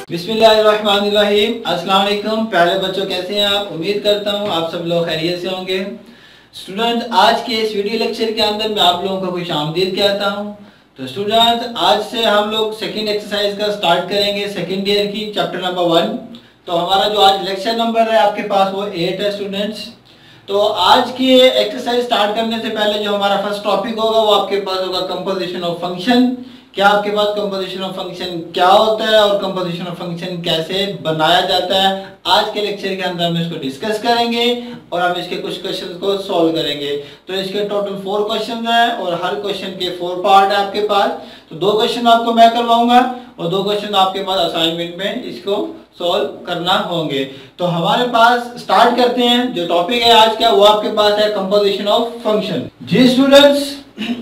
बिस्मिल्लाहिर्रहमानिर्रहीम। अस्सलाम वालेकुम प्यारे बच्चों, कैसे हैं आप? उम्मीद करता हूँ आप सब लोग खैरियत से होंगे। स्टूडेंट, आज के इस वीडियो लेक्चर के अंदर मैं आप लोगों को खुश आमदीद कहता हूँ। तो स्टूडेंट, आज से हम लोग सेकंड एक्सरसाइज का स्टार्ट करेंगे, सेकंड ईयर की, चैप्टर नंबर 1। तो हमारा जो आज लेक्चर नंबर है आपके पास वो 8 है स्टूडेंट्स। तो आज की एक्सरसाइज स्टार्ट करने से पहले जो हमारा फर्स्ट टॉपिक होगा वो आपके पास होगा कंपोजिशन ऑफ फंक्शन। क्या आपके पास कंपोजिशन ऑफ फंक्शन क्या होता है और कंपोजिशन ऑफ फंक्शन कैसे बनाया जाता है, आज के लेक्चर के अंदर हम इसको डिस्कस करेंगे और हम इसके कुछ क्वेश्चंस को सॉल्व करेंगे। तो इसके टोटल 4 क्वेश्चन हैं और हर क्वेश्चन के 4 पार्ट है आपके पास। तो 2 क्वेश्चन आपको मैं करवाऊंगा और 2 क्वेश्चन आपके पास असाइनमेंट में इसको सॉल्व करना होंगे। तो हमारे पास स्टार्ट करते हैं। जो टॉपिक है आज का वो आपके पास है कंपोजिशन ऑफ फंक्शन। जी स्टूडेंट्स,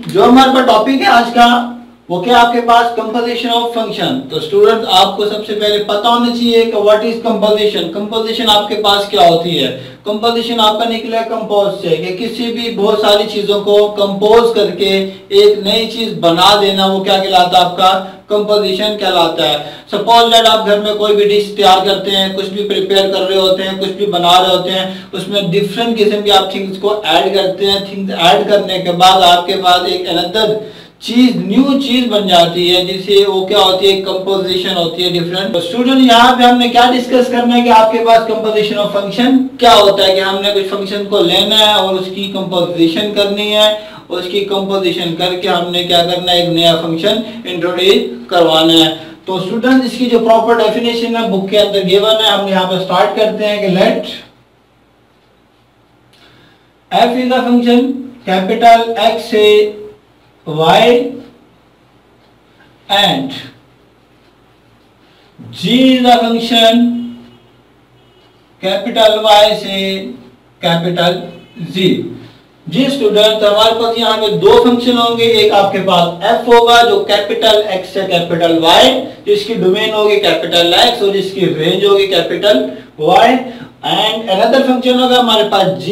जो हमारे पास टॉपिक है आज का वो क्या आपके पास कंपोजिशन ऑफ फंक्शन। तो स्टूडेंट, आपको सबसे पहले पता होना चाहिए कि व्हाट इज कंपोजिशन। कंपोजिशन आपके पास क्या होती है। कंपोजिशन आपका निकला कंपोज से, कि किसी भी बहुत सारी चीजों को कंपोज करके एक नई चीज बना देना, वो क्या कहलाता है? आपका कंपोजिशन कहलाता है। सपोज दैट आप घर में कोई भी डिश तैयार करते हैं, कुछ भी प्रिपेयर कर रहे होते हैं, कुछ भी बना रहे होते हैं, उसमें डिफरेंट किस्म के आप थिंग्स को ऐड करते हैं। थिंग्स ऐड करने के बाद आपके पास एक अनदर चीज, न्यू चीज बन जाती है, जिसे वो क्या होती है? कंपोजिशन होती है डिफरेंट। तो स्टूडेंट, यहाँ पे हमने क्या डिस्कस करना है कि आपके पास कंपोजिशन ऑफ फंक्शन क्या होता है, कि हमने कुछ फंक्शन को लेना है और उसकी कंपोजिशन करनी है। उसकी कंपोजिशन करके हमने क्या करना है? एक नया फंक्शन इंट्रोड्यूस करवाना है। तो स्टूडेंट, इसकी जो प्रॉपर डेफिनेशन है बुक के अंदर गिवन है। हम यहाँ पे स्टार्ट करते हैं कि let f is a function capital X से y and g is a function capital Y से कैपिटल Z। जी स्टूडेंट, हमारे पास यहाँ पे 2 फंक्शन होंगे। एक आपके पास f होगा जो कैपिटल x से कैपिटल Y, जिसकी डोमेन होगी कैपिटल X और जिसकी रेंज होगी capital Y। And another function होगा हमारे पास g,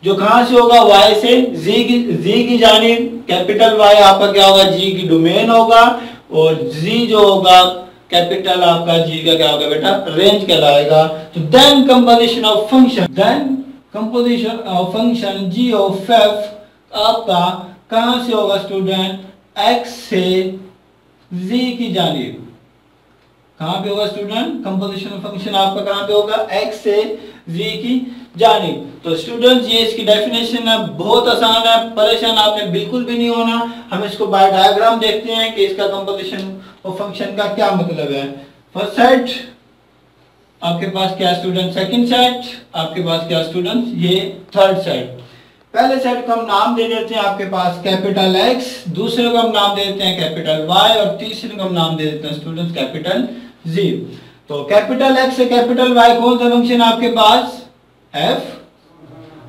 जो कहां से होगा? y से z की जानिब। कैपिटल y आपका क्या होगा? g की डोमेन होगा और z जो होगा कैपिटल आपका g का क्या होगा बेटा? रेंज कहलाएगा। तो then composition of function g of f आपका कहां से होगा स्टूडेंट? x से z की जानिब। कहां पे होगा स्टूडेंट? कंपोजिशन ऑफ फंक्शन आपका कहां पे होगा? x से z की जानिब। तो स्टूडेंट्स, ये इसकी डेफिनेशन है, बहुत आसान है, परेशान आपने बिल्कुल भी नहीं होना। हम इसको बाय डायग्राम देखते हैं कि इसका कंपोजिशन ऑफ फंक्शन का क्या मतलब है। फर्स्ट सेट आपके पास क्या स्टूडेंट? सेकंड सेट आपके पास क्या स्टूडेंट? ये थर्ड सेट। पहले सेट को हम नाम दे देते हैं आपके पास कैपिटल एक्स, दूसरे को हम नाम दे देते हैं कैपिटल वाई और तीसरे को हम नाम दे देते हैं स्टूडेंट्स कैपिटल जी। तो कैपिटल एक्स से कैपिटल वाई कौन सा फंक्शन आपके पास? f।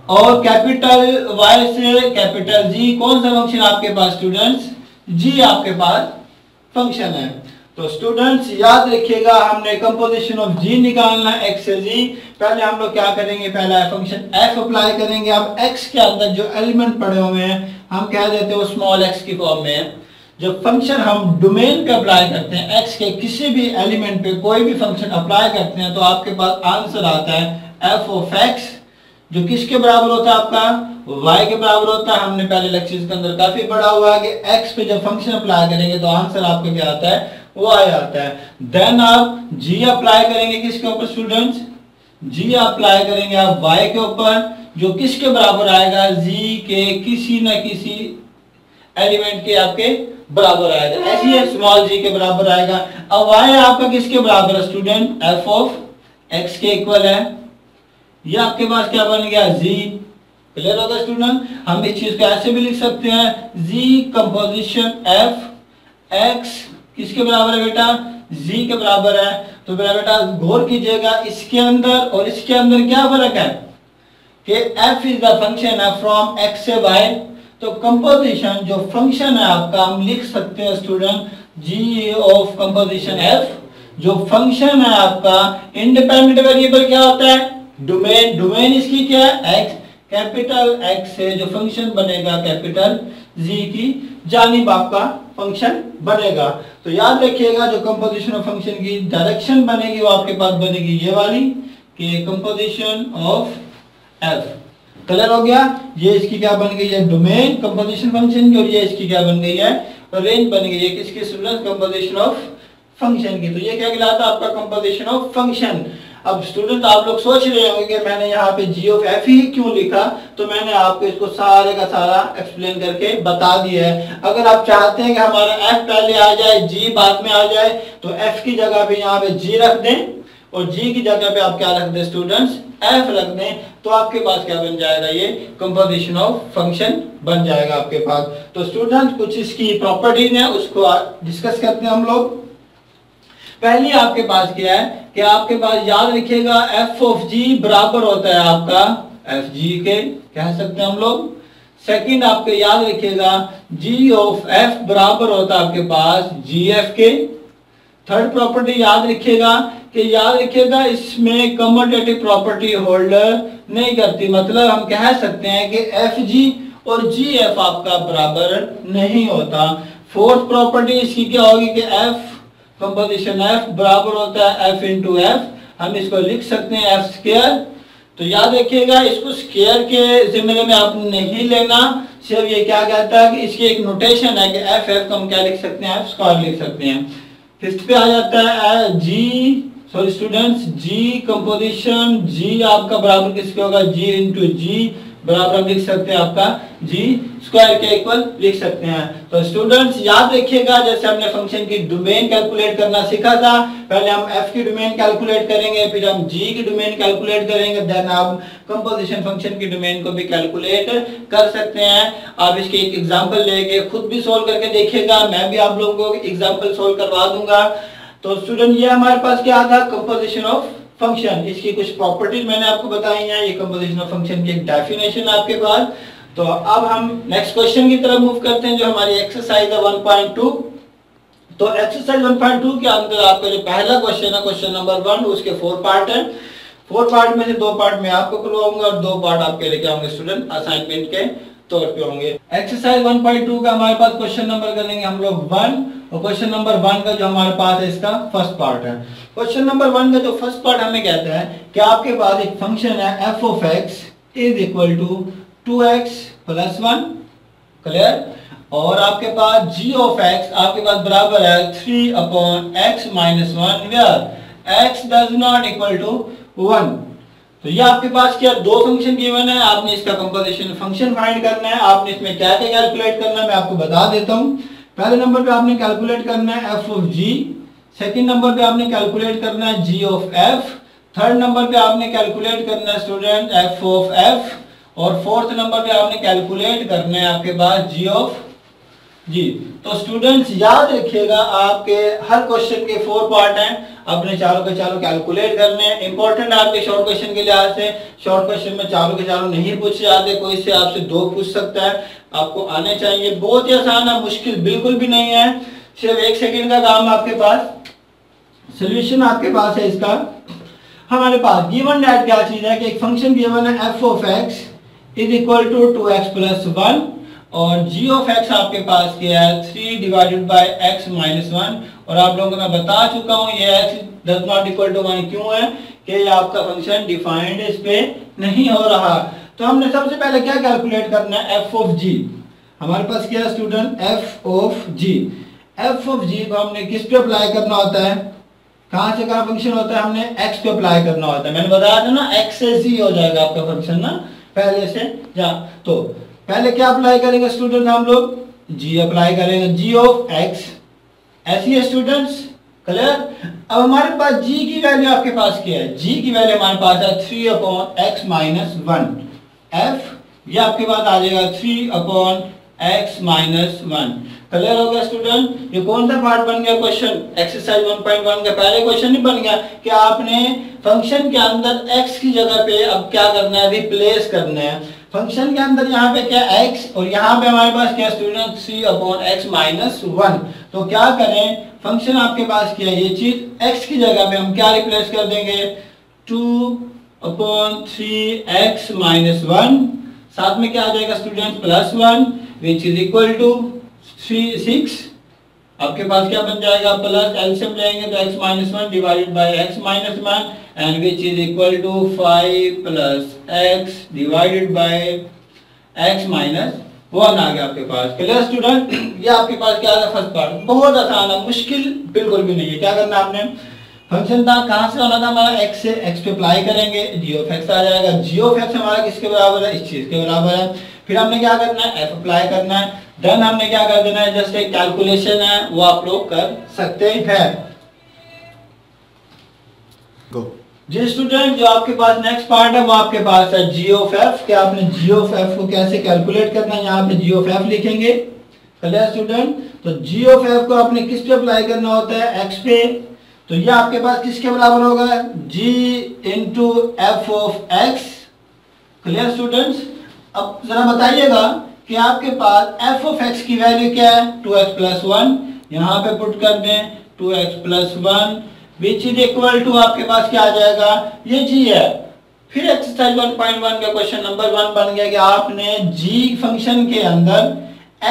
और कैपिटल y से कैपिटल g कौन सा फंक्शन आपके पास स्टूडेंट्स? g आपके पास फंक्शन है। तो स्टूडेंट्स याद रखिएगा, हमने कंपोजिशन ऑफ g निकालना है x से g। पहले हम लोग क्या करेंगे? पहला फंक्शन f अप्लाई करेंगे। अब x के अंदर जो एलिमेंट पड़े हुए हैं हम कह देते हैं वो स्मॉल x की फॉर्म में है। जब फंक्शन हम डोमेन पे अप्लाई करते हैं, x के किसी भी एलिमेंट पे कोई भी फंक्शन अप्लाई करते हैं तो आपके पास आंसर आता है f ऑफ x, जो किसके बराबर होता है? आपका y के बराबर होता है। हमने पहले लेक्चर्स के अंदर काफी पढ़ा हुआ है कि x पे जब फंक्शन अप्लाई करेंगे तो आंसर आपका क्या आता है? y आता है। देन आप g अप्लाई करेंगे किसके ऊपर स्टूडेंट्स? g अप्लाई करेंगे आप y के ऊपर, जो किसके बराबर आएगा? z के किसी न किसी एलिमेंट के आपके बराबर आएगा। ऐसे ही स्मॉल g के बराबर आएगा। अब y आपका किसके बराबर है स्टूडेंट? f ऑफ x के इक्वल है। ये आपके पास क्या बन गया? z। क्लियर होगा स्टूडेंट? हम इस चीज को ऐसे भी लिख सकते हैं, z कंपोजिशन f x किसके बराबर है बेटा? z के बराबर है। तो बेटा गौर कीजिएगा, इसके अंदर और इसके अंदर क्या फर्क है कि f इज द फंक्शन है फ्रॉम x से y। तो कंपोजिशन जो फंक्शन है आपका हम लिख सकते हैं student g of composition f। जो फंक्शन है आपका इंडिपेंडेंट वेरिएबल क्या होता है? डोमेन। डोमेन इसकी क्या है? x। कैपिटल एक्स से जो फंक्शन बनेगा कैपिटल जी की जानिब आपका फंक्शन बनेगा। तो याद रखिएगा जो कंपोजिशन ऑफ फंक्शन की डायरेक्शन बनेगी वो आपके पास बनेगी ये वाली कि कंपोजिशन ऑफ एफ। क्लियर हो गया? ये इसकी क्या बन गई है डोमेन कंपोजिशन फंक्शन की, और ये इसकी क्या बन गई है रेंज बन गई है किसकी स्टूडेंट्स कंपोजिशन ऑफ फंक्शन की। तो ये क्या कहलाता है आपका कंपोजिशन ऑफ फंक्शन। अब स्टूडेंट आप लोग सोच रहे होंगे कि मैंने यहाँ पे जी ऑफ एफ ही क्यों लिखा, तो मैंने आपको इसको सारे का सारा एक्सप्लेन करके बता दिया है। अगर आप चाहते हैं कि हमारा एफ पहले आ जाए जी बाद में आ जाए तो एफ की जगह पे यहाँ पे जी रख दें और जी की जगह पे आप क्या रख दें स्टूडेंट्स एफ रख दें, तो आपके पास क्या बन जाएगा ये कंपोजिशन ऑफ फंक्शन बन जाएगा आपके पास। तो स्टूडेंट कुछ इसकी प्रॉपर्टीज हैं उसको डिस्कस करते हैं हम लोग। पहली आपके पास क्या है कि आपके पास याद रखिएगा एफ ऑफ जी बराबर होता है आपका एफ जी के, कह सकते हैं हम लोग। सेकंड आपके याद रखिएगा जी ऑफ एफ बराबर होता है आपके पास जी एफ के। थर्ड प्रॉपर्टी याद रखिएगा इसमें कम्यूटेटिव प्रॉपर्टी होल्डर नहीं करती, मतलब हम कह सकते हैं कि एफ जी और जी एफ आपका बराबर नहीं होता। फोर्थ प्रॉपर्टी इसकी क्या होगी कि एफ कंपोजिशन एफ बराबर होता है एफ इंटू एफ, हम इसको लिख सकते हैं एफ स्क्वायर। तो याद रखिएगा इसको स्क्वायर के जिम्मे में आप नहीं लेना, सिर्फ ये क्या कहता है कि इसकी एक नोटेशन है कि एफ एफ को हम क्या लिख सकते हैं एफ स्क्वायर लिख सकते हैं। फिफ्थ पे आ जाता है जी सॉरी स्टूडेंट्स जी कंपोजिशन जी आपका बराबर किसके होगा जी इंटू जी बराबर हम लिख सकते हैं आपका जी स्क्वायर के इक्वल लिख सकते हैं। तो स्टूडेंट्स याद रखिएगा जैसे हमने फंक्शन की डोमेन कैलकुलेट करना सीखा था, पहले हम एफ की डोमेन कैलकुलेट करेंगे फिर हम जी की डोमेन कैलकुलेट करेंगे, देन आप कंपोजिशन फंक्शन की डोमेन को भी कैलकुलेट कर सकते हैं। आप इसके एक एग्जांपल लेके खुद भी सोल्व करके देखिएगा, मैं भी आप लोगों को एग्जांपल सोल्व करवा दूंगा। तो स्टूडेंट ये हमारे पास क्या था कंपोजिशन ऑफ फंक्शन, इसकी कुछ प्रॉपर्टीज मैंने आपको बताई हैं, ये कंपोजिशन ऑफ फंक्शन की एक डेफिनेशन है आपके पास। तो अब हम नेक्स्ट क्वेश्चन की तरफ मूव करते हैं जो हमारी एक्सरसाइज है 1.2। तो एक्सरसाइज 1.2 के अंदर आपका जो पहला क्वेश्चन है क्वेश्चन नंबर 1, उसके 4 पार्ट है। 4 पार्ट में से 2 पार्ट मैं आपको करवाऊंगा और 2 पार्ट आपके लेके आऊंगे स्टूडेंट असाइनमेंट के तौर पे होंगे। एक्सरसाइज 1.2 का हमारे पास क्वेश्चन नंबर करेंगे हम लोग 1, और क्वेश्चन नंबर 1 का जो हमारे पास है इसका फर्स्ट पार्ट है। क्वेश्चन नंबर 1 का जो फर्स्ट पार्ट हमें कहता है कि आपके पास एक फंक्शन है f of x is equal to 2x plus 1, clear, और आपके पास g of x आपके पास बराबर है 3 upon x minus 1 where x does not equal to 1। तो ये आपके पास क्या दो फंक्शन गिवन है, आपने इसका कंपोजिशन फंक्शन फाइंड करना है। आपने इसमें क्या क्या कैलकुलेट करना है मैं आपको बता देता हूँ। पहले नंबर पे आपने कैलकुलेट करना है f of g, second number पे आपने कैलकुलेट करना है g of f, third number पे आपने कैलकुलेट करना है स्टूडेंट f of f, और फोर्थ नंबर पे आपने कैलकुलेट करना है आपके पास g of g। तो स्टूडेंट्स याद रखिएगा आपके हर क्वेश्चन के 4 पार्ट हैं, अपने चारों के चारों कैलकुलेट करने हैं। इंपॉर्टेंट आपके शॉर्ट क्वेश्चन के लिहाज से, शॉर्ट क्वेश्चन में चारों के चारों नहीं पूछे जाते, कोई से आपसे 2 पूछ सकता है, आपको आने चाहिए। बहुत ही आसान है, मुश्किल बिल्कुल भी नहीं है, सिर्फ 1 सेकंड का काम आपके पास। सोल्यूशन आपके पास है इसका, हमारे पास गिवन दैट क्या चीज है कि एक फंक्शन गिवन है f of x is equal to 2x plus 1, और g of x आपके पास क्या है 3 डिवाइडेड बाय x माइनस 1, और आप लोगों को मैं बता चुका हूँ ये x does not equal to 1 क्यों है कि ये आपका फंक्शन डिफाइंड इस पे नहीं हो रहा। तो हमने सबसे पहले क्या कैलकुलेट करना है f of g, हमारे पास क्या है student f of g। f of g को हमने किस पे अप्लाई करना होता है, कहां से कहां फंक्शन होता है, हमने x पे अप्लाई करना होता है। मैंने बताया था ना x से z हो जाएगा आपका फंक्शन ना पहले से जा। तो पहले क्या अप्लाई करेंगे स्टूडेंट हम लोग g अप्लाई करेंगे, g of x, ऐसी है स्टूडेंट्स, क्लियर। अब हमारे पास g की वैल्यू आपके पास क्या है, g की वैल्यू हमारे पास है 3 अपॉन x माइनस 1, f ये आपके पास आ जाएगा 3 अपॉन x माइनस 1, क्लियर हो गया स्टूडेंट। ये कौन सा पार्ट बन गया क्वेश्चन एक्सरसाइज 1.1 का पहले क्वेश्चन नहीं बन गया कि आपने फंक्शन के अंदर x की जगह पे अब क्या करना है रिप्लेस करना है। फंक्शन के अंदर यहाँ पे क्या x और यहाँ पे हमारे पास क्या स्टूडेंट 3 अपॉन x माइनस 1। तो क्या करें, फंक्शन आपके पास क्या है ये चीज x की जगह पे हम क्या रिप्लेस कर देंगे 2 अपॉन 3x माइनस 1, साथ में क्या आ जाएगा student +1 which is equal to 6। आपके पास क्या बन जाएगा प्लस एलसीएम लेंगे तो x-1 divided by x-1 and which is equal to 5 plus x divided by x-1 आ गया आपके पास। Clear student? ये आपके पास क्या है फर्स्ट पार्ट, बहुत आसान है, मुश्किल बिल्कुल भी नहीं है। क्या करना आपने, फंक्शन था कहां से आना था हमारा x से, x पे अप्लाई करेंगे g ऑफ x आ जाएगा। g ऑफ x हमारा किसके बराबर है, इस चीज के बराबर है। फिर हमने क्या करना है, f अप्लाई करना है, देन हमने क्या कर देना है, जस्ट एक कैलकुलेशन है वो आप लोग कर सकते हैं। जी स्टूडेंट, जो आपके पास नेक्स्ट पार्ट है वो आपके पास है g ऑफ f। क्या आपने g ऑफ f को कैसे कैलकुलेट करना है, यहाँ पे g ऑफ f लिखेंगे। Clear student? तो g ऑफ f को आपने किस पे अप्लाई करना होता है, x पे। तो ये आपके पास किसके बराबर होगा, g into f of x। Clear students? अब जरा बताइएगा कि आपके पास f ऑफ x की वैल्यू क्या है, 2x प्लस 1। यहाँ पे पुट कर दें 2x plus 1 which is equal to आपके पास क्या आ जाएगा, ये g है। फिर एक्सरसाइज 1.1 का क्वेश्चन नंबर 1 बन गया कि आपने g फंक्शन के अंदर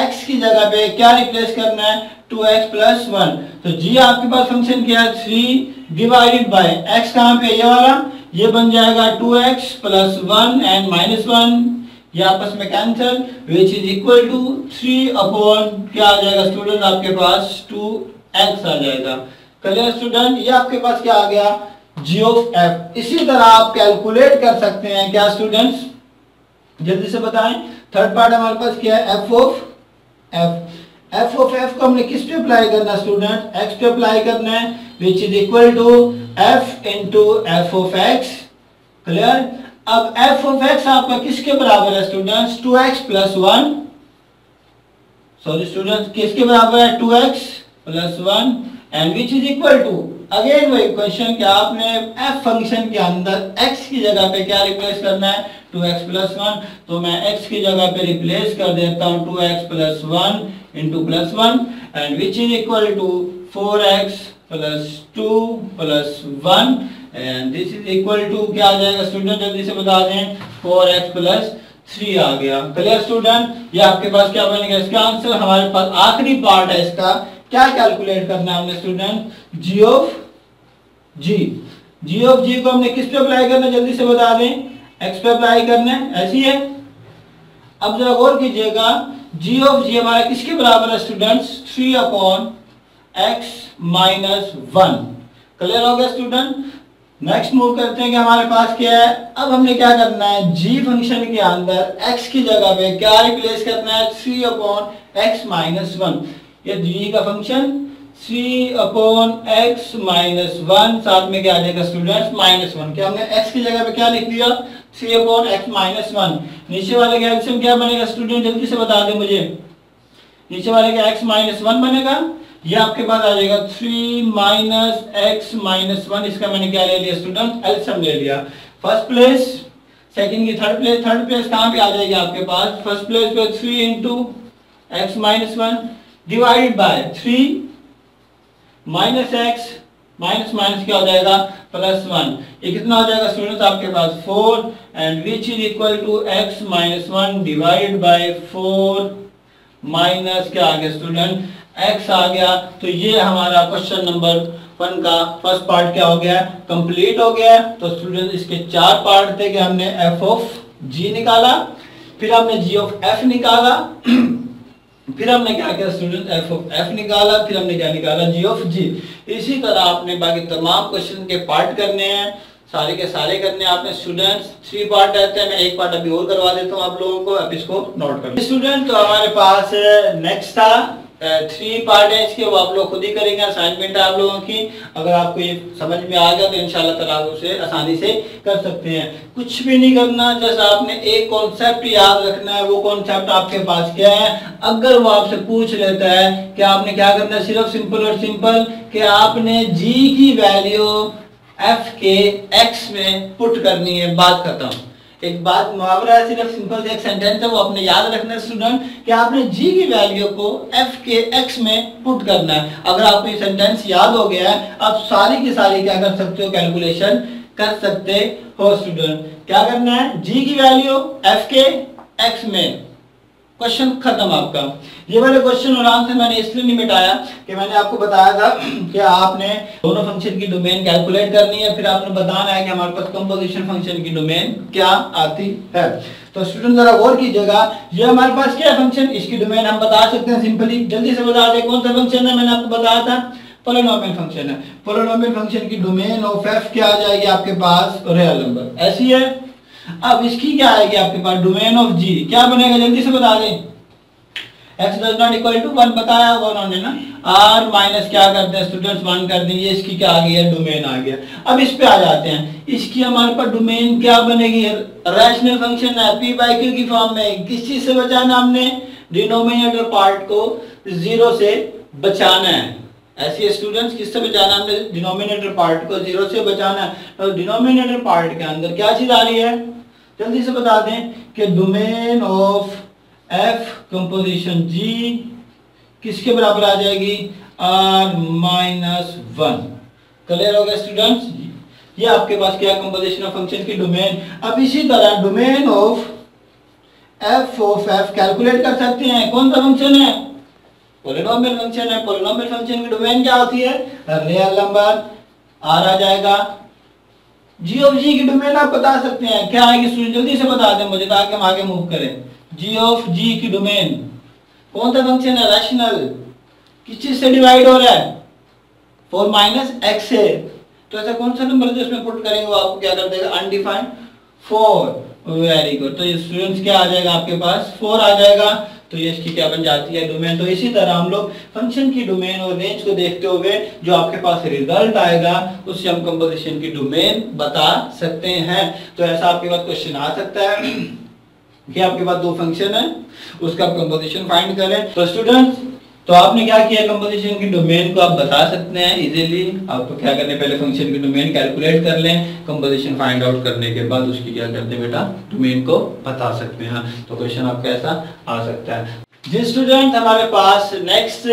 x की जगह पे क्या रिप्लेस करना है, 2x प्लस 1। तो g आपके पास फंक्शन क्या है 3 डिवाइडेड बाय x कहाँ पे, ये वाला, ये बन जाएगा 2x प्लस 1 एंड माइनस 1, ये आपस में cancel which is equal to 3 upon क्या आ जाएगा स्टूडेंट, आपके पास 2x आ जाएगा। Clear student? ये आपके पास क्या आ गया, g ऑफ f। इसी तरह आप कैलकुलेट कर सकते हैं क्या स्टूडेंट्स, जल्दी से बताएं। थर्ड पार्ट हमारे पास क्या है, f ऑफ f को हमने किस पे अप्लाई करना है स्टूडेंट, x पे अप्लाई करना है which is equal to f into f of x। Clear? अब f ऑफ x आपका किसके बराबर है students, 2x plus 1। Sorry students, किसके बराबर है, 2x plus 1 and which is equal to, again वही क्वेश्चन कि आपने f फंक्शन के अंदर x की जगह पे क्या रिप्लेस करना है, 2x प्लस 1। तो मैं x की जगह पे रिप्लेस कर देता हूँ 2x plus 1 into plus 1 and which is equal to 4x plus 2 plus 1 and this is equal to क्या आ जाएगा स्टूडेंट, जल्दी से बता दें, 4x प्लस 3 आ गया। Clear student? ये आपके पास क्या बनेगा, इसका आंसर हमारे पास आखिरी पार्ट है, इसका क्या कैलकुलेट करना है हमने स्टूडेंट, g ऑफ g को हमने किस पे अप्लाई करना है, जल्दी से बता दें, x पे अप्लाई करना है, ऐसी है। अब जरा गौर कीजिएगा, g ऑफ g हमारा किसके बराबर है students, 3 upon x minus 1। Clear हो गया स्टूडेंट? नेक्स्ट मूव करते हैं कि हमारे पास क्या है, अब हमने क्या करना है, g फंक्शन के अंदर x की जगह पे क्या रिप्लेस करना है, 3 अपॉन x माइनस 1। ये g का फंक्शन 3 अपॉन x माइनस 1, साथ में क्या आ जाएगा स्टूडेंट्स, माइनस 1। क्या हमने x की जगह पे क्या लिख दिया, 3 अपॉन x माइनस 1। नीचे वाले का एलसीएम क्या बनेगा स्टूडेंट, जल्दी से बता दें मुझे। नीचे वाले का x माइनस 1 बनेगा, ये आपके पास आ जाएगा 3 माइनस x माइनस 1। इसका मैंने क्या ले लिया स्टूडेंट, एलसीएम ले लिया। फर्स्ट प्लेस, सेकंड की थर्ड प्लेस कहाँ पे आ जाएगी आपके पास, फर्स्ट प्लेस पे 3 into x minus 1 divided bye 3 minus x minus minus क्या हो जाएगा, प्लस 1। ये कितना हो जाएगा स्टूडेंट्स आपके पास 4 and which is equal to x minus 1 divided by 4 minus क्या आ गया स्टूडेंट, x आ गया। तो ये हमारा क्वेश्चन नंबर 1 का फर्स्ट पार्ट क्या हो गया, कंप्लीट हो गया। तो स्टूडेंट इसके 4 पार्ट थे कि हमने f ऑफ g निकाला, फिर हमने g ऑफ f निकाला, फिर हमने क्या किया स्टूडेंट, f ऑफ f निकाला, फिर हमने क्या निकाला, g ऑफ g। इसी तरह आपने बाकी तमाम क्वेश्चन के पार्ट करने हैं, सारे के सारे करने हैं आपने स्टूडेंट्स। 3 पार्ट रहते हैं, मैं एक पार्ट अभी और करवा देता हूँ आप लोगों को, अब इसको नोट कर स्टूडेंट। तो हमारे पास नेक्स्ट था 3 पार्ट है इसके, वो आप लोग खुद ही करेंगे, असाइनमेंट है आप लोगों की। अगर आपको ये समझ में आ गया तो इंशाल्लाह ताला आप उसे आसानी से कर सकते हैं। कुछ भी नहीं करना, जैसे आपने एक कॉन्सेप्ट याद रखना है। वो कॉन्सेप्ट आपके पास क्या है, अगर वो आपसे पूछ लेता है कि आपने क्या करना है, सिर्फ सिंपल और सिंपल कि आपने g की वैल्यू f के x में पुट करनी है, बात खत्म। एक बात मुहावरा है, सिर्फ सिंपल एक सेंटेंस है, वो अपने याद रखना है स्टूडेंट कि आपने g की वैल्यू को f के x में पुट करना है। अगर आपको ये सेंटेंस याद हो गया है, आप सारी की सारी क्या कर सकते हो, कैलकुलेशन कर सकते हो स्टूडेंट। क्या करना है, g की वैल्यू f के x में, क्वेश्चन खत्म आपका। ये वाले क्वेश्चन और आंसर मैंने इसलिए नहीं मिटाया कि मैंने आपको बताया था कि आपने दोनों फंक्शन की डोमेन कैलकुलेट करनी है, फिर आपने बताना है कि हमारे पास कंपोजिशन फंक्शन की डोमेन क्या आती है। तो स्टूडेंट जरा गौर कीजिएगा, ये हमारे पास क्या फंक्शन, इसकी डोमेन हम बता सकते हैं सिंपली, जल्दी से बता दें कौन सा फंक्शन है, मैंने आपको बताया था पॉलिनोमियल फंक्शन है। पॉलिनोमियल फंक्शन की डोमेन ऑफ एफ क्या आ जाएगी आपके पास, रियल नंबर, ऐसी है। अब इसकी क्या आएगी आपके पास, डोमेन ऑफ जी क्या बनेगा, जल्दी से बता दें। x does not equal to 1 बताया होगा उन्होंने ना, r माइनस क्या करते हैं स्टूडेंट्स 1 कर देंगे, इसकी क्या आ गई है, डोमेन आ गया। अब इस पे आ जाते हैं, इसकी हमारे पास डोमेन क्या बनेगी, रैशनल फंक्शन है, p बाई q की फॉर्म में। किस चीज से बचाना हमने, डिनोमिनेटर पार्ट को 0 से बचाना है। ऐसी स्टूडेंट्स किससे बचाना, हमने डिनोमिनेटर पार्ट को 0 से बचाना है। तो डिनोमिनेटर पार्ट के अंदर क्या चीज आ रही है, जल्दी से बता दें कि डोमेन ऑफ एफ कंपोजिशन जी किसके बराबर आ जाएगी, r माइनस 1। क्लियर हो गया स्टूडेंट्स, ये आपके पास क्या कंपोजिशन ऑफ फंक्शन की डोमेन। अब इसी तरह डोमेन ऑफ एफ कैलकुलेट कर सकते हैं, कौन सा फंक्शन है, पॉलिनोमियल फंक्शन है। पॉलिनोमियल फंक्शन की डोमेन क्या होती है, रियल नंबर, r आ जाएगा। जी ऑफ जी की डोमेन आप बता सकते हैं, क्या आएगी स्टूडेंट, जल्दी से बता दें मुझे ताकि हम आगे मूव करें। जी ऑफ जी की डोमेन कौन सा फंक्शन है, रैशनल, किस चीज से डिवाइड हो रहा है, 4 माइनस एक्स से। तो ऐसा कौन सा नंबर जो इसमें पुट करेंगे वो आपको क्या कर देगा, अनडिफाइंड 4। वेरी गुड, तो ये स्टूडेंट्स क्या आ जाएगा आपके पास, 4 आ जाएगा। तो ये इसकी क्या बन जाती है, डोमेन। तो इसी तरह हम लोग फंक्शन की डोमेन और रेंज को देखते हुए जो आपके पास रिजल्ट आएगा उससे हम कंपोजिशन की डोमेन बता सकते हैं। तो ऐसा आपके पास क्वेश्चन आ सकता है कि आपके पास दो फंक्शन है, उसका कंपोजिशन फाइंड करें। तो स्टूडेंट्स, तो आपने क्या किया, कंपोजिशन की डोमेन को आप बता सकते हैं इजीली। आपको क्या करने, पहले फंक्शन की डोमेन कैलकुलेट कर लें, कंपोजिशन फाइंड आउट करने के बाद उसकी क्या करते हैं बेटा, डोमेन को बता सकते हैं। तो क्वेश्चन आपका ऐसा आ सकता है। जी स्टूडेंट, हमारे पास नेक्स्ट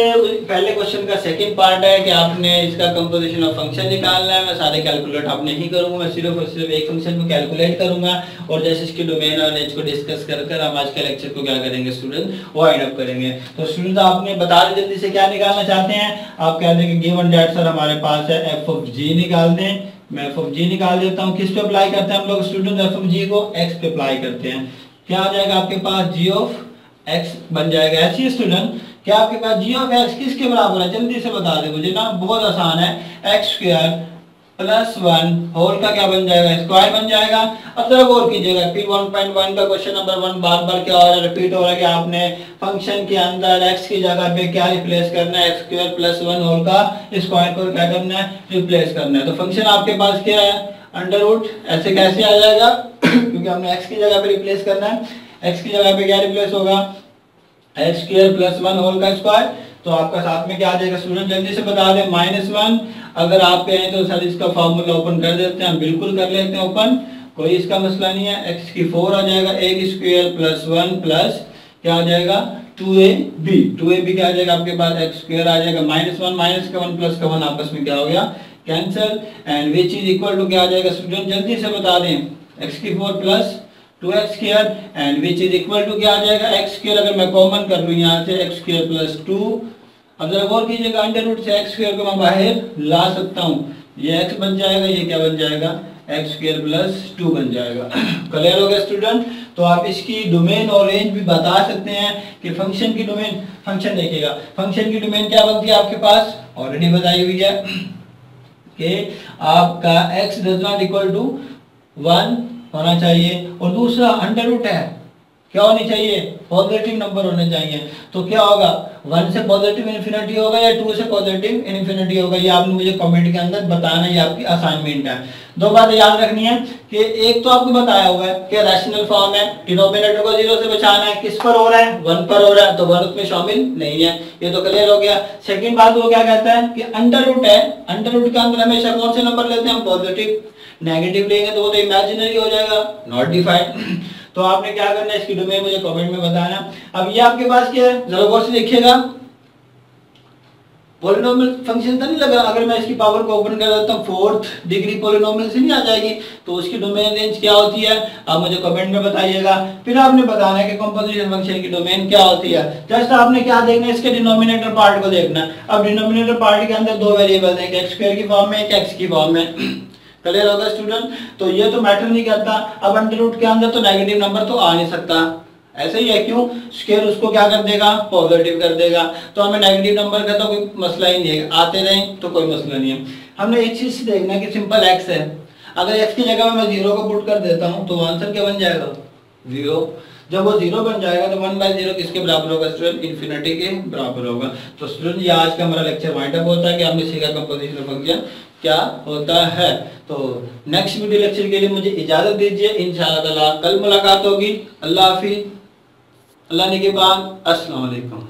पहले क्वेश्चन का सेकंड पार्ट है कि आपने इसका कंपोजिशन ऑफ फंक्शन निकालना है। मैं सारे कैलकुलेट आप नहीं करूंगा, मैं सिर्फ और सिर्फ एक फंक्शन को कैलकुलेट करूंगा और जैसे इसकी डोमेन और रेंज को डिस्कस कर हम आज के लेक्चर को क्या करेंगे स्टूडेंट, वाइंड अप करेंगे। तो स्टूडेंट आपने बता दें जल्दी से क्या निकालना चाहते हैं। आप कह दें कि गिवन दैट सर हमारे पास है एफ ऑफ जी निकाल दें। मैं एफ ऑफ जी निकाल देता हूँ। किस पे अप्लाई करते हैं हम लोग स्टूडेंट, एफ ऑफ जी को एक्स पे अप्लाई करते हैं। क्या आ जाएगा आपके पास, जी ऑफ x बन जाएगा। ऐसी स्टूडेंट, क्या आपके पास g ऑफ x किसके बराबर है, जल्दी से बता दे मुझे ना, बहुत आसान है, x स्क्वायर प्लस 1 होल का क्या बन जाएगा, स्क्वायर बन जाएगा। अब जरा गौर कीजिएगा, फिर 1.1 का क्वेश्चन नंबर 1 बार बार क्या हो रहा है, रिपीट हो रहा है कि आपने फंक्शन के अंदर x की जगह पे क्या रिप्लेस करना है, x स्क्वायर प्लस 1 होल का स्क्वायर को क्या करना है, रिप्लेस करना है। तो फंक्शन आपके पास क्या है, अंडर रूट। ऐसे कैसे आ जाएगा क्योंकि हमने x की जगह पे रिप्लेस करना है, x की जगह पे क्या रिप्लेस होगा, एक्स स्क्वायर प्लस 1 होल का स्क्वायर। तो आपका साथ में क्या आ जाएगा स्टूडेंट, जल्दी से बता दें, -1। अगर आप कहें तो सर इसका फॉर्मूला ओपन कर देते हैं, हम बिल्कुल कर लेते हैं ओपन, कोई इसका मसला नहीं है। एक्स की 4 आ जाएगा, एक स्क्वायर प्लस 1 प्लस क्या आ जाएगा 2ab। 2ab क्या आ जाएगा आपके पास, एक्स स्क्वायर आ जाएगा, -1 माइनस का 1 प्लस का 1 आपस में क्या हो गया, cancel. And which is equal to क्या आ जाएगा स्टूडेंट, जल्दी से बता दें, एक्स की 4 प्लस 2x square and which is equal to क्या आ जाएगा, x स्क्वायर। अगर मैं कॉमन कर लूं यहाँ से x स्क्वायर प्लस 2, अब जरा गौर कीजिएगा, अंडर रूट से x स्क्वायर को मैं बाहर ला सकता हूँ, ये x बन जाएगा, ये क्या बन जाएगा, x स्क्वायर प्लस 2 बन जाएगा। क्लियर हो गया स्टूडेंट। तो आप इसकी डोमेन और रेंज भी बता सकते हैं कि फंक्शन की डोमेन, फंक्शन देखिएगा, फंक्शन की डोमेन क्या बनती है आपके पास, ऑलरेडी बताई हुई है कि आपका x does not equal to 1 होना चाहिए और दूसरा अंडर रूट है, क्या होनी चाहिए, पॉजिटिव नंबर होने चाहिए। तो क्या होगा, 1 से पॉजिटिव इन्फिनिटी होगा या 2 से पॉजिटिव इन्फिनिटी होगा, ये आपने मुझे कमेंट के अंदर बताना, ये आपकी असाइनमेंट है। दो बातें याद रखनी है कि एक तो आपको बताया हुआ है कि रैशनल फॉर्म है, डिनोमिनेटर को 0 से बचाना है, किस पर हो रहा है, 1 पर हो रहा है, तो 1 उसमें शामिल नहीं है, ये तो क्लियर हो गया। सेकंड बात वो क्या कहता है कि अंडर रूट है, अंडर रूट के अंदर हमेशा कौन से नंबर लेते हैं हम, पॉजिटिव। नेगेटिव लेंगे तो वो तो इमेजिनरी हो जाएगा, नॉट डिफाइंड। तो आपने क्या करना है, इसकी डोमेन मुझे कमेंट में बताना। अब ये आपके पास क्या है, जरा गौर से देखिएगा, पॉलिनोमियल फंक्शन तो नहीं लगा, अगर मैं इसकी पावर को ओपन कर देता हूँ 4th डिग्री पॉलिनोमियल से नहीं आ जाएगी, तो उसकी डोमेन रेंज क्या होती है आप मुझे कमेंट में बताइएगा। फिर आपने बताना है कि कंपोजिशन फंक्शन की डोमेन क्या होती है। जस्ट आपने क्या देखना है, इसके डिनोमिनेटर पार्ट को देखना है। अब डिनोमिनेटर पार्ट के अंदर दो वेरिएबल है, एक्स स्क्वायर की फॉर्म में, एक एक्स की फॉर्म में। क्लियर होगा स्टूडेंट? तो ये तो मैटर नहीं करता। अब अंडर रूट के अंदर तो नेगेटिव नंबर तो आ नहीं सकता, ऐसे ही है, क्यों? स्क्वायर उसको क्या कर देगा, पॉजिटिव कर देगा। तो हमें नेगेटिव नंबर का तो कोई मसला ही नहीं है, आते रहे तो कोई मसला नहीं है। हमने एक चीज देखना है कि सिंपल एक्स है, अगर एक्स की जगह मैं 0 को पुट कर देता हूँ तो आंसर क्या बन जाएगा, 0। जब वो 0 बन जाएगा तो 1/0 किसके बराबर होगा स्टूडेंट, इन्फिनिटी के बराबर होगा। तो स्टूडेंट ये आज का हमारा लेक्चर वाइंड अप होता है कि हमने सीखा कंपोजिशन फंक्शन क्या होता है। तो नेक्स्ट वीडियो लेक्चर के लिए मुझे इजाजत दीजिए, इंशाअल्लाह कल मुलाकात होगी। अल्लाह हाफिज, अल्लाह निगहबान, अस्सलाम वालेकुम।